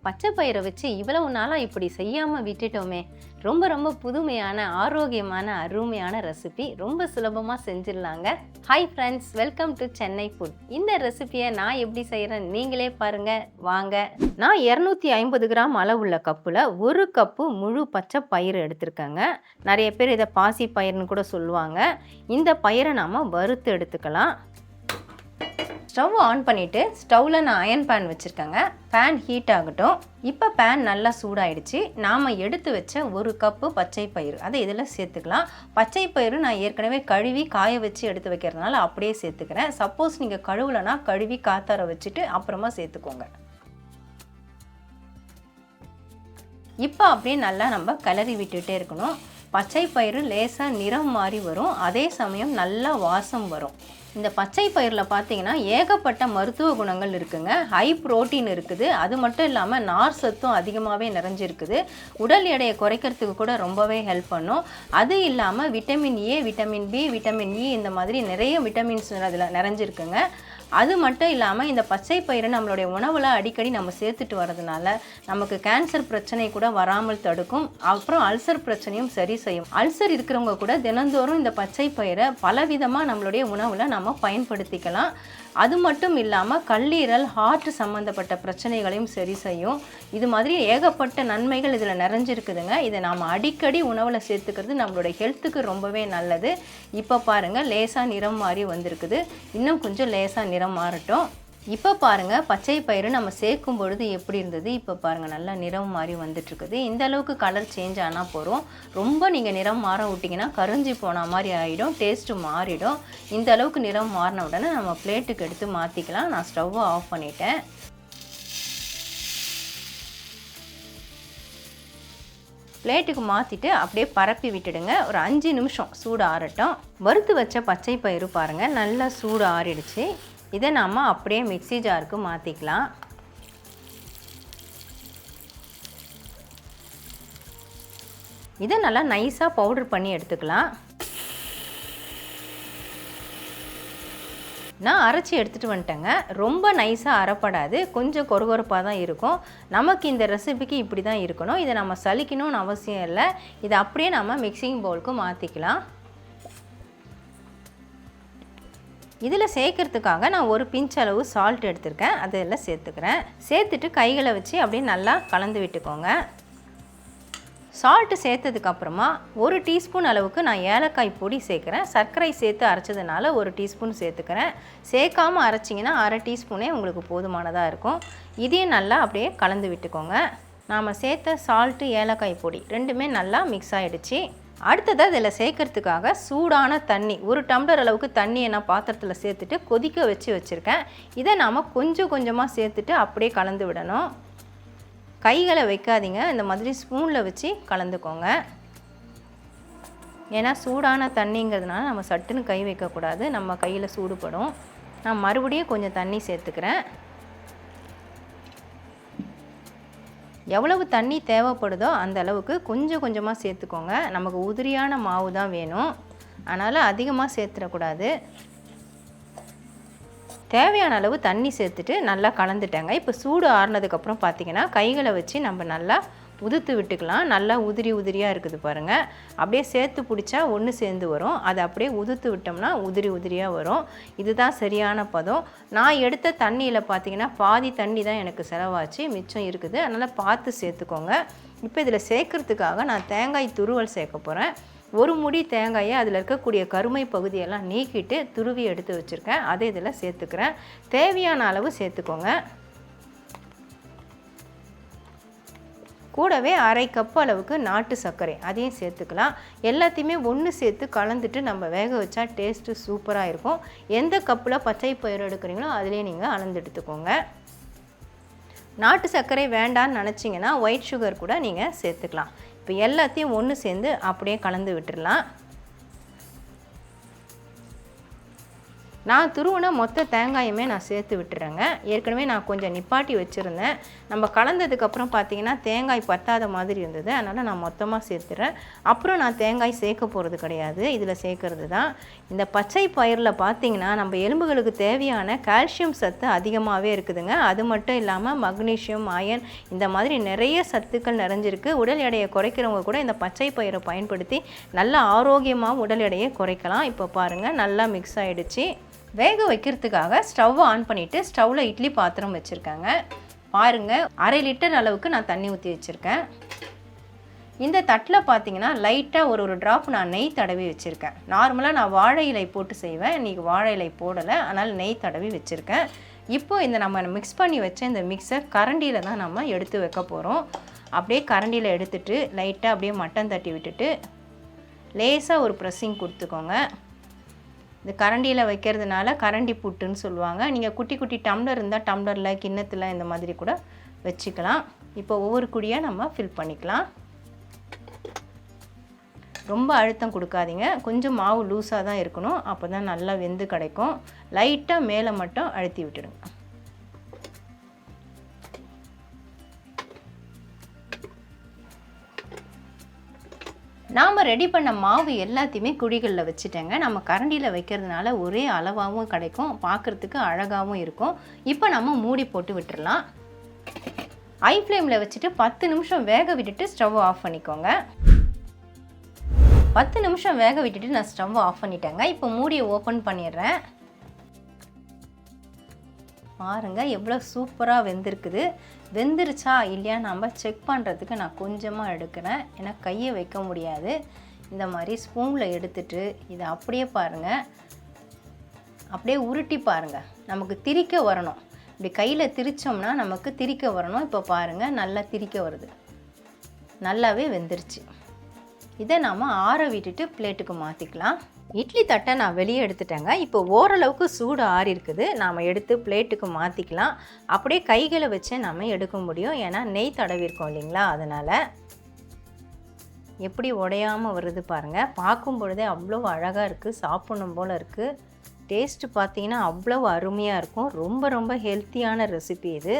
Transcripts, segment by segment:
பச்சை பயிரை வச்சு இவ்வளவு நாளாக இப்படி செய்யாமல் விட்டுட்டோமே. ரொம்ப ரொம்ப புதுமையான ஆரோக்கியமான அருமையான ரெசிபி ரொம்ப சுலபமாக செஞ்சிடலாங்க. Hi friends, welcome to Chennai food. இந்த ரெசிபியை நான் எப்படி செய்கிறேன் நீங்களே பாருங்கள் வாங்க. நான் 250 கிராம் அளவுள்ள கப்பில் 1 கப்பு முழு பச்சை பயிறு எடுத்திருக்கேங்க. நிறைய பேர் இதை பாசி பயிர்னு கூட சொல்லுவாங்க. இந்த பயிரை நாம் வறுத்து எடுத்துக்கலாம். ஸ்டவ் ஆன் பண்ணிவிட்டு ஸ்டவ்வில் நான் அயன் பேன் வச்சுருக்கேங்க. பேன் ஹீட் ஆகட்டும். இப்போ பேன் நல்லா சூடாயிடுச்சு. நாம் எடுத்து வச்ச 1 கப்பு பச்சை பயிறு அதை இதில் சேர்த்துக்கலாம். பச்சை பயிறு நான் ஏற்கனவே கழுவி காய வச்சு எடுத்து வைக்கிறதுனால அப்படியே சேர்த்துக்கிறேன். சப்போஸ் நீங்கள் கழுவலைன்னா கழுவி காத்தார வச்சுட்டு அப்புறமா சேர்த்துக்கோங்க. இப்போ அப்படியே நல்லா நம்ம கிளறி விட்டுகிட்டே இருக்கணும். பச்சை பயிறு லேசாக நிறம் மாறி வரும், அதே சமயம் நல்லா வாசம் வரும். இந்த பச்சை பயிரில் பார்த்தீங்கன்னா ஏகப்பட்ட மருத்துவ குணங்கள் இருக்குங்க. ஹை புரோட்டீன் இருக்குது. அது மட்டும் இல்லாமல் நார் சத்தும் அதிகமாகவே நிறைஞ்சிருக்குது. உடல் எடையை குறைக்கிறதுக்கு கூட ரொம்பவே ஹெல்ப் பண்ணும். அது இல்லாமல் vitamin A, vitamin B, vitamin E இந்த மாதிரி நிறைய விட்டமின்ஸ் அதில் நிறைஞ்சிருக்குங்க. அது மட்டும் இல்லாமல் இந்த பச்சை பயிரை நம்மளுடைய உணவில் அடிக்கடி நம்ம சேர்த்துட்டு வரதுனால நமக்கு கேன்சர் பிரச்சனை கூட வராமல் தடுக்கும். அப்புறம் அல்சர் பிரச்சனையும் சரி செய்யும். அல்சர் இருக்கிறவங்க கூட தினந்தோறும் இந்த பச்சை பயிரை பலவிதமாக நம்மளுடைய உணவில் நம்ம பயன்படுத்திக்கலாம். அது மட்டும் இல்லாமல் கல்லீரல், ஹார்ட் சம்மந்தப்பட்ட பிரச்சனைகளையும் சரி செய்யும். இது மாதிரி ஏகப்பட்ட நன்மைகள் இதில் நிறைஞ்சிருக்குதுங்க. இதை நாம் அடிக்கடி உணவில் சேர்த்துக்கிறது நம்மளுடைய ஹெல்த்துக்கு ரொம்பவே நல்லது. இப்போ பாருங்கள், லேசாக நிறம் மாறி வந்திருக்குது. இன்னும் கொஞ்சம் லேசாக நிறம் மாறட்டும். இப்போ பாருங்கள், பச்சை பயிறு நம்ம சேர்க்கும் பொழுது எப்படி இருந்தது. இப்போ பாருங்கள், நல்லா நிறம் மாறி வந்துட்டுருக்குது. இந்த அளவுக்கு கலர் சேஞ்ச் ஆனால் போகிறோம். ரொம்ப நீங்கள் நிறம் மாற விட்டிங்கன்னா கரிஞ்சி போன மாதிரி ஆகிடும், டேஸ்ட்டு மாறிடும். இந்த அளவுக்கு நிறம் மாறின உடனே நம்ம பிளேட்டுக்கு எடுத்து மாற்றிக்கலாம். நான் ஸ்டவ்வை ஆஃப் பண்ணிட்டேன். பிளேட்டுக்கு மாற்றிட்டு அப்படியே பரப்பி விட்டுடுங்க. ஒரு 5 நிமிஷம் சூடு ஆறட்டும். வறுத்து வச்ச பச்சை பயிறு பாருங்கள் நல்லா சூடு ஆறிடுச்சு. இதை நாம் அப்படியே மிக்ஸி ஜாருக்கு மாற்றிக்கலாம். இதை நல்லா நைஸாக பவுடர் பண்ணி எடுத்துக்கலாம். நான் அரைச்சி எடுத்துகிட்டு வந்துட்டேங்க. ரொம்ப நைஸாக அரைப்படாது, கொஞ்சம் கொரகொரப்பாக தான் இருக்கும். நமக்கு இந்த ரெசிபிக்கு இப்படி தான் இருக்கணும். இதை நம்ம சலிக்கணும்னு அவசியம் இல்லை. இதை அப்படியே நம்ம மிக்சிங் பவுலுக்கு மாற்றிக்கலாம். இதில் சேர்க்கறதுக்காக நான் ஒரு பிஞ்ச் அளவு சால்ட் எடுத்திருக்கேன். அதில் சேர்த்துக்கிறேன். சேர்த்துட்டு கைகளை வச்சு அப்படியே நல்லா கலந்து விட்டுக்கோங்க. சால்ட்டு சேர்த்ததுக்கப்புறமா 1 டீஸ்பூன் அளவுக்கு நான் ஏலக்காய் பொடி சேர்க்குறேன். சர்க்கரை சேர்த்து அரைச்சதுனால 1 டீஸ்பூன் சேர்த்துக்கிறேன். சேர்க்காமல் அரைச்சிங்கன்னா 1/2 டீஸ்பூனே உங்களுக்கு போதுமானதாக இருக்கும். இதையும் நல்லா அப்படியே கலந்து விட்டுக்கோங்க. நாம் சேர்த்த சால்ட்டு, ஏலக்காய் பொடி ரெண்டுமே நல்லா மிக்ஸ் ஆகிடுச்சு. அடுத்ததாக இதில் சேர்க்கறதுக்காக சூடான தண்ணி 1 டம்ளர் அளவுக்கு தண்ணியை நான் பாத்திரத்தில் சேர்த்துட்டு கொதிக்க வச்சுருக்கேன். இதை நாம் கொஞ்சம் கொஞ்சமாக சேர்த்துட்டு அப்படியே கலந்து விடணும். கைகளை வைக்காதீங்க, இந்த மாதிரி ஸ்பூனில் வச்சு கலந்துக்கோங்க. ஏன்னா சூடான தண்ணிங்கிறதுனால நம்ம சட்டுன்னு கை வைக்கக்கூடாது, நம்ம கையில் சூடுபடும். நான் மறுபடியும் கொஞ்சம் தண்ணி சேர்த்துக்கிறேன். எவ்வளவு தண்ணி தேவைப்படுதோ அந்த அளவுக்கு கொஞ்சம் கொஞ்சமாக சேர்த்துக்கோங்க. நமக்கு உதிரியான மாவு தான் வேணும், அதனால் அதிகமாக சேர்த்துடக்கூடாது. தேவையான அளவு தண்ணி சேர்த்துட்டு நல்லா கலந்துட்டேங்க. இப்போ சூடு ஆறுனதுக்கப்புறம் பார்த்திங்கன்னா கைகளை வச்சு நம்ம நல்லா உதுத்து விட்டுக்கலாம். நல்லா உதிரி உதிரியாக இருக்குது பாருங்கள். அப்படியே சேர்த்து பிடிச்சா ஒன்று சேர்ந்து வரும். அதை அப்படியே உதுத்து விட்டோம்னா உதிரி உதிரியாக வரும். இதுதான் சரியான பதம். நான் எடுத்த தண்ணியில் பார்த்திங்கன்னா பாதி தண்ணி தான் எனக்கு செலவாச்சு, மிச்சம் இருக்குது. அதனால் பார்த்து சேர்த்துக்கோங்க. இப்போ இதில் சேர்க்குறதுக்காக நான் தேங்காய் துருவல் சேர்க்க போகிறேன். 1 முடி தேங்காயை அதில் இருக்கக்கூடிய கருமை பகுதியெல்லாம் நீக்கிட்டு துருவி எடுத்து வச்சுருக்கேன். அதை இதில் சேர்த்துக்கிறேன். தேவையான அளவு சேர்த்துக்கோங்க. கூடவே 1/2 கப் அளவுக்கு நாட்டு சர்க்கரை அதையும் சேர்த்துக்கலாம். எல்லாத்தையுமே ஒன்று சேர்த்து கலந்துட்டு நம்ம வேக வச்சா டேஸ்ட்டு சூப்பராக இருக்கும். எந்த கப்பில் பச்சை பயிறு எடுக்கிறீங்களோ அதிலே நீங்கள் அளந்து எடுத்துக்கோங்க. நாட்டு சர்க்கரை வேண்டான்னு நினச்சிங்கன்னா ஒயிட் சுகர் கூட நீங்கள் சேர்த்துக்கலாம். இப்போ எல்லாத்தையும் ஒன்று சேர்ந்து அப்படியே கலந்து விட்டுடலாம். நான் துருவின மொத்த தேங்காயுமே நான் சேர்த்து விட்டுறேங்க. ஏற்கனவே நான் கொஞ்சம் நிப்பாட்டி வச்சுருந்தேன். நம்ம கலந்ததுக்கப்புறம் பார்த்திங்கன்னா தேங்காய் பத்தாத மாதிரி இருந்தது. அதனால் நான் மொத்தமாக சேர்த்துறேன். அப்புறம் நான் தேங்காய் சேர்க்க போகிறது கிடையாது, இதில் சேர்க்கறது தான். இந்த பச்சை பயிரில் பார்த்திங்கன்னா நம்ம எலும்புகளுக்கு தேவையான கால்சியம் சத்து அதிகமாகவே இருக்குதுங்க. அது மட்டும் இல்லாமல் மக்னீசியம், அயன் இந்த மாதிரி நிறைய சத்துக்கள் நிறைஞ்சிருக்கு. உடல் எடையை குறைக்கிறவங்க கூட இந்த பச்சை பயிரை பயன்படுத்தி நல்ல ஆரோக்கியமாக உடல் எடையை குறைக்கலாம். இப்போ பாருங்கள் நல்லா மிக்ஸ் ஆகிடுச்சு. வேக வைக்கிறதுக்காக ஸ்டவ் ஆன் பண்ணிவிட்டு ஸ்டவ்வில் இட்லி பாத்திரம் வச்சுருக்கேங்க. பாருங்கள் 1/2 லிட்டர் அளவுக்கு நான் தண்ணி ஊற்றி வச்சுருக்கேன். இந்த தட்டில் பார்த்தீங்கன்னா லைட்டாக ஒரு ட்ராப் நான் நெய் தடவி வச்சுருக்கேன். நார்மலாக நான் வாழை இலை போட்டு செய்வேன், இன்றைக்கி வாழை இலை போடலை, அதனால் நெய் தடவி வச்சுருக்கேன். இப்போ இந்த நம்ம மிக்ஸ் பண்ணி வச்ச இந்த மிக்ஸை கரண்டியில் தான் நம்ம எடுத்து வைக்க போகிறோம். அப்படியே கரண்டியில் எடுத்துகிட்டு லைட்டாக அப்படியே மட்டன் தட்டி விட்டுட்டு லேசாக ஒரு ப்ரெஸ்ஸிங் கொடுத்துக்கோங்க. இந்த கரண்டியில் வைக்கிறதுனால கரண்டி புட்டுன்னு சொல்லுவாங்க. நீங்கள் குட்டி குட்டி டம்ளர் இருந்தால் டம்ளரில், கிண்ணத்தில் இந்த மாதிரி கூட வச்சுக்கலாம். இப்போ ஒவ்வொரு குழியாக நம்ம ஃபில் பண்ணிக்கலாம். ரொம்ப அழுத்தம் கொடுக்காதீங்க, கொஞ்சம் மாவு லூஸாக தான் இருக்கணும், அப்போ தான் நல்லா வெந்து கிடைக்கும். லைட்டாக மேலே மட்டும் அழுத்தி விட்டுடுங்க. நாம் ரெடி பண்ண மாவு எல்லாத்தையுமே குழிகளில் வச்சுட்டேங்க. நம்ம கரண்டியில் வைக்கிறதுனால ஒரே அளவாகவும் கிடைக்கும், பார்க்குறதுக்கு அழகாகவும் இருக்கும். இப்போ நம்ம மூடி போட்டு விட்டுடலாம். ஹை ஃப்ளேமில் வச்சுட்டு 10 நிமிஷம் வேக விட்டுட்டு ஸ்டவ் ஆஃப் பண்ணிக்கோங்க. 10 நிமிஷம் வேக விட்டுட்டு நான் ஸ்டவ் ஆஃப் பண்ணிட்டேங்க. இப்போ மூடியை ஓப்பன் பண்ணிடுறேன். பாருங்கள் எவ்வளோ சூப்பராக வெந்திருக்குது. வெந்துருச்சா இல்லையா நம்ம செக் பண்ணுறதுக்கு நான் கொஞ்சமாக எடுக்கிறேன், ஏன்னா கையை வைக்க முடியாது. இந்த மாதிரி ஸ்பூனில் எடுத்துட்டு இதை அப்படியே பாருங்கள், அப்படியே உருட்டி பாருங்கள், நமக்கு திரிக்க வரணும். இப்படி கையில் திரிச்சோம்னா நமக்கு திரிக்க வரணும். இப்போ பாருங்கள் நல்லா திரிக்க வருது, நல்லாவே வெந்துருச்சு. இதை நாம் ஆற விட்டுட்டு பிளேட்டுக்கு மாற்றிக்கலாம். இட்லி தட்டை நான் வெளியே எடுத்துட்டேங்க. இப்போ ஓரளவுக்கு சூடு ஆறி இருக்குது, நாம் எடுத்து பிளேட்டுக்கு மாற்றிக்கலாம். அப்படியே கைகளை வச்சு நம்ம எடுக்க முடியும், ஏன்னா நெய் தடவிருக்கோம் இல்லைங்களா, அதனால். எப்படி உடையாமல் வருது பாருங்கள், பார்க்கும் பொழுதே அவ்வளோ அழகாக இருக்குது, சாப்பிடணும் போல் இருக்குது. டேஸ்ட்டு பார்த்தீங்கன்னா அவ்வளோ அருமையாக இருக்கும். ரொம்ப ரொம்ப ஹெல்த்தியான ரெசிபி இது.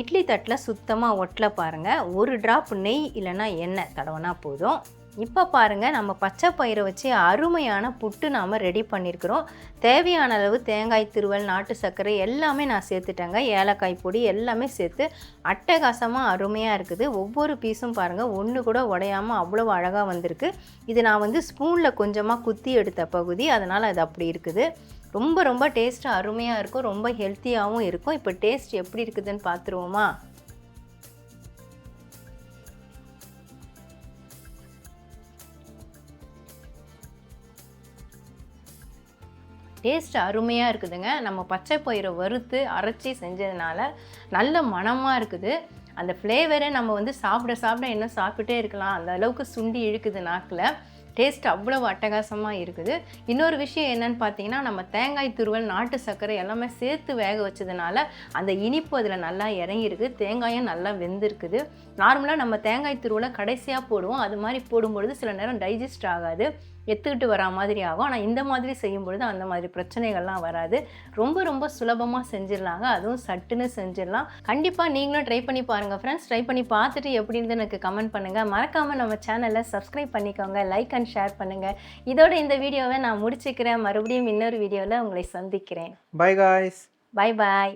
இட்லி தட்டில் சுத்தமாக ஒட்டலை பாருங்கள். ஒரு ட்ராப் நெய் இல்லைன்னா எண்ணெய் தடவைனா போதும். இப்போ பாருங்கள் நம்ம பச்சை பயிரை வச்சு அருமையான புட்டு நாம் ரெடி பண்ணியிருக்கிறோம். தேவையான அளவு தேங்காய் துருவல், நாட்டு சர்க்கரை எல்லாமே நான் சேர்த்துட்டேங்க. ஏலக்காய் பொடி எல்லாமே சேர்த்து அட்டகாசமாக அருமையாக இருக்குது. ஒவ்வொரு பீஸும் பாருங்கள் ஒன்று கூட உடையாமல் அவ்வளோ அழகாக வந்திருக்கு. இது நான் ஸ்பூனில் கொஞ்சமாக குத்தி எடுத்த பகுதி, அதனால் அது அப்படி இருக்குது. ரொம்ப ரொம்ப டேஸ்ட்டு அருமையாக இருக்கும், ரொம்ப ஹெல்த்தியாகவும் இருக்கும். இப்போ டேஸ்ட் எப்படி இருக்குதுன்னு பார்த்துருவோமா? டேஸ்ட் அருமையாக இருக்குதுங்க. நம்ம பச்சை பயிரை வறுத்து அரைச்சி செஞ்சதுனால நல்ல மணமாக இருக்குது. அந்த ஃப்ளேவரை நம்ம சாப்பிட சாப்பிட இன்னும் சாப்பிட்டே இருக்கலாம், அந்த அளவுக்கு சுண்டி இழுக்குது நாக்கில். டேஸ்ட் அவ்வளவு அட்டகாசமாக இருக்குது. இன்னொரு விஷயம் என்னென்னு பார்த்தீங்கன்னா, நம்ம தேங்காய் துருவல், நாட்டு சர்க்கரை எல்லாமே சேர்த்து வேக வச்சதுனால அந்த இனிப்பு அதில் நல்லா இறங்கியிருக்கு. தேங்காயும் நல்லா வெந்திருக்குது. நார்மலாக நம்ம தேங்காய் துருவலை கடைசியாக போடுவோம், அது மாதிரி போடும்பொழுது சில நேரம் டைஜஸ்ட் ஆகாது, எடுத்துக்கிட்டு வரா மாதிரி ஆகும். ஆனால் இந்த மாதிரி செய்யும்பொழுது அந்த மாதிரி பிரச்சனைகள்லாம் வராது. ரொம்ப ரொம்ப சுலபமாக செஞ்சிடலாங்க, அதுவும் சட்டுன்னு செஞ்சிடலாம். கண்டிப்பாக நீங்களும் ட்ரை பண்ணி பாருங்கள் ஃப்ரெண்ட்ஸ். ட்ரை பண்ணி பார்த்துட்டு எப்படின்னு எனக்கு கமெண்ட் பண்ணுங்கள். மறக்காமல் நம்ம சேனலை சப்ஸ்கிரைப் பண்ணிக்கோங்க, லைக் அண்ட் ஷேர் பண்ணுங்கள். இதோட இந்த வீடியோவை நான் முடிச்சுக்கிறேன். மறுபடியும் இன்னொரு வீடியோவில் உங்களை சந்திக்கிறேன். By guys. Bye bye.